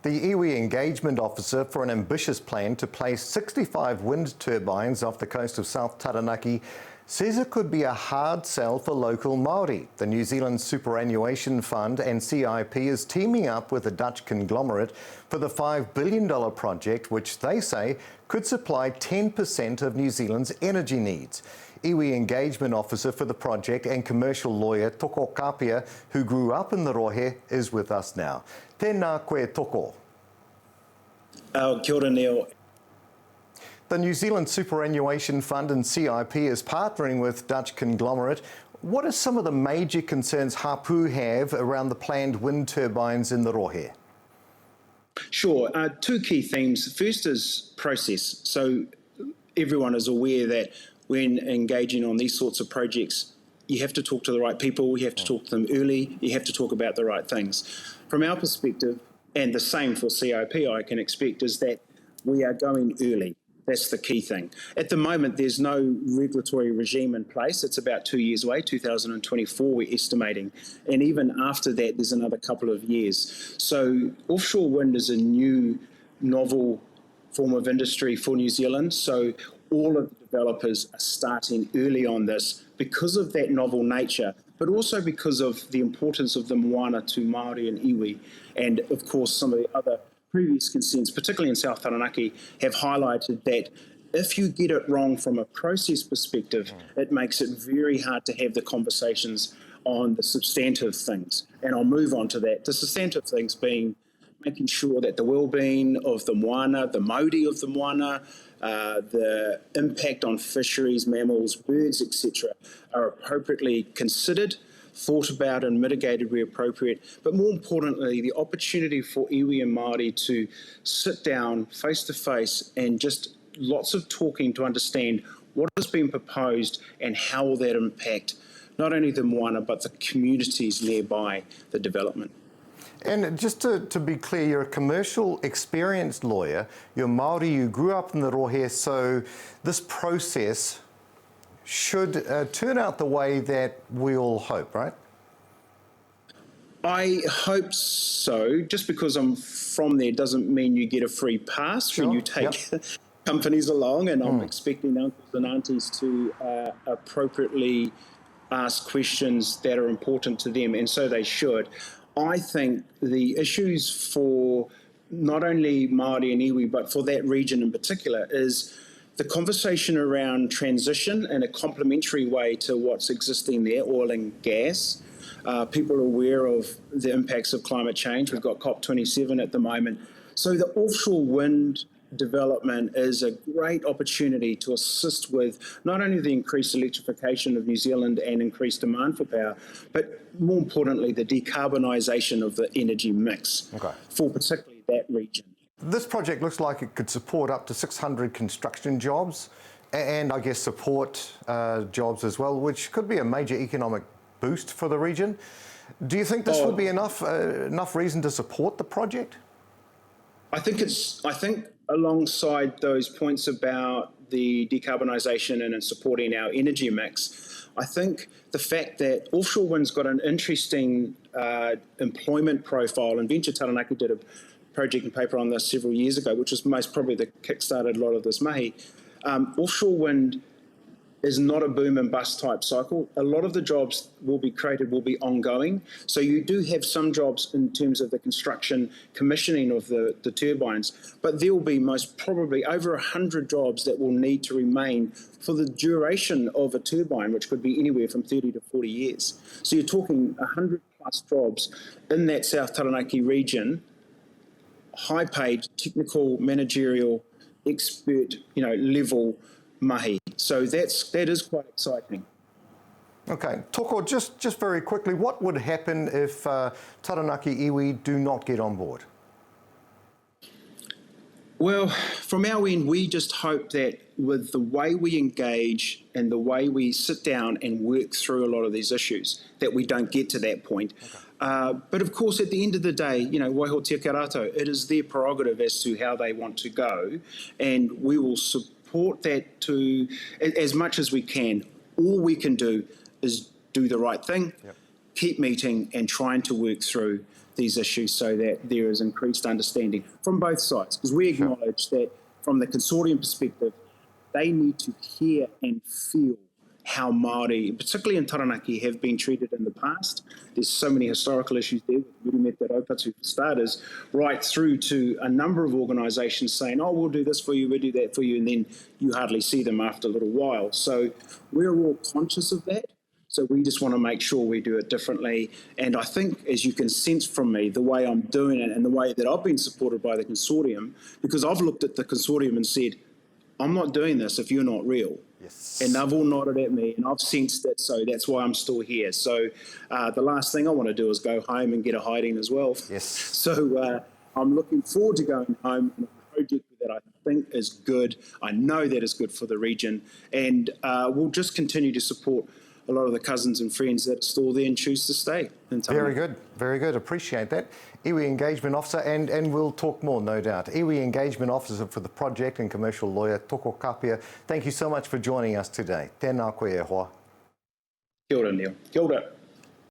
the iwi engagement officer for an ambitious plan to place 65 wind turbines off the coast of South Taranaki, says it could be a hard sell for local Māori. The New Zealand Superannuation Fund and CIP is teaming up with a Dutch conglomerate for the $5 billion project, which they say could supply 10% of New Zealand's energy needs. Iwi engagement officer for the project and commercial lawyer Toko Kapia, who grew up in the Rohe, is with us now. Tēnā koe Toko. Kia ora, Neil. The New Zealand Superannuation Fund and CIP is partnering with Dutch conglomerate. What are some of the major concerns Hapu have around the planned wind turbines in the Rohe? Sure. Two key themes. First is process. So everyone is aware that when engaging on these sorts of projects, you have to talk to the right people, you have to talk to them early, you have to talk about the right things. From our perspective, and the same for CIP, I can expect, is that we are going early. That's the key thing. At the moment, there's no regulatory regime in place. It's about 2 years away, 2024 we're estimating. And even after that, there's another couple of years. So offshore wind is a new, novel form of industry for New Zealand. So all of the developers are starting early on this because of that novel nature, but also because of the importance of the moana to Māori and iwi. And of course, some of the other previous consents, particularly in South Taranaki, have highlighted that if you get it wrong from a process perspective, it makes it very hard to have the conversations on the substantive things. And I'll move on to that. The substantive things being making sure that the well-being of the moana, the mauri of the moana, the impact on fisheries, mammals, birds, etc., are appropriately considered, thought about and mitigated where appropriate, but more importantly, the opportunity for iwi and Māori to sit down face to face and just lots of talking to understand what has been proposed and how will that impact not only the moana but the communities nearby the development. And just to be clear, you're a commercial experienced lawyer, you're Māori, you grew up in the Rohe, so this process should turn out the way that we all hope, right? I hope so. Just because I'm from there doesn't mean you get a free pass when you take companies along, and I'm expecting uncles and aunties to appropriately ask questions that are important to them, and so they should. I think the issues for not only Māori and iwi, but for that region in particular, is the conversation around transition in a complementary way to what's existing there, oil and gas. People are aware of the impacts of climate change. We've got COP27 at the moment. So the offshore wind development is a great opportunity to assist with not only the increased electrification of New Zealand and increased demand for power, but more importantly, the decarbonisation of the energy mix for particularly that region. This project looks like it could support up to 600 construction jobs and I guess support jobs as well, which could be a major economic boost for the region. Do you think this will be enough reason to support the project? I think alongside those points about the decarbonisation and in supporting our energy mix, I think the fact that offshore wind's got an interesting employment profile, and Venture Taranaki did a project and paper on this several years ago, which was most probably the kick-started a lot of this mahi. Offshore wind is not a boom and bust type cycle. A lot of the jobs will be created will be ongoing. So you do have some jobs in terms of the construction, commissioning of the turbines, but there will be most probably over 100 jobs that will need to remain for the duration of a turbine, which could be anywhere from 30 to 40 years. So you're talking 100 plus jobs in that South Taranaki region, high paid, technical, managerial, expert, level mahi. So that is quite exciting. Okay, Toko, just very quickly, what would happen if Taranaki iwi do not get on board? Well, from our end, we just hope that with the way we engage and the way we sit down and work through a lot of these issues, that we don't get to that point. But of course, at the end of the day, waiho te karato, it is their prerogative as to how they want to go, and we will support that to as much as we can. All we can do is do the right thing, keep meeting and trying to work through these issues so that there is increased understanding from both sides, because we acknowledge that from the consortium perspective, they need to hear and feel how Māori, particularly in Taranaki, have been treated in the past. There's so many historical issues there with Murumete Raupatu for starters, right through to a number of organisations saying, oh, we'll do this for you, we'll do that for you, and then you hardly see them after a little while. So we're all conscious of that. So we just want to make sure we do it differently. And I think, as you can sense from me, the way I'm doing it and the way that I've been supported by the consortium, because I've looked at the consortium and said, I'm not doing this if you're not real. Yes. And they've all nodded at me, and I've sensed it, so that's why I'm still here. So the last thing I want to do is go home and get a hiding as well. Yes. So I'm looking forward to going home on a project that I think is good. I know that is good for the region, and we'll just continue to support a lot of the cousins and friends that are still there and choose to stay in Taranaki. Very good, very good. Appreciate that. Iwi Engagement Officer, and we'll talk more, no doubt. Iwi Engagement Officer for the project and commercial lawyer, Toko Kapia, thank you so much for joining us today. Tēnā koe e hoa. Kia ora, Neil. Kia ora.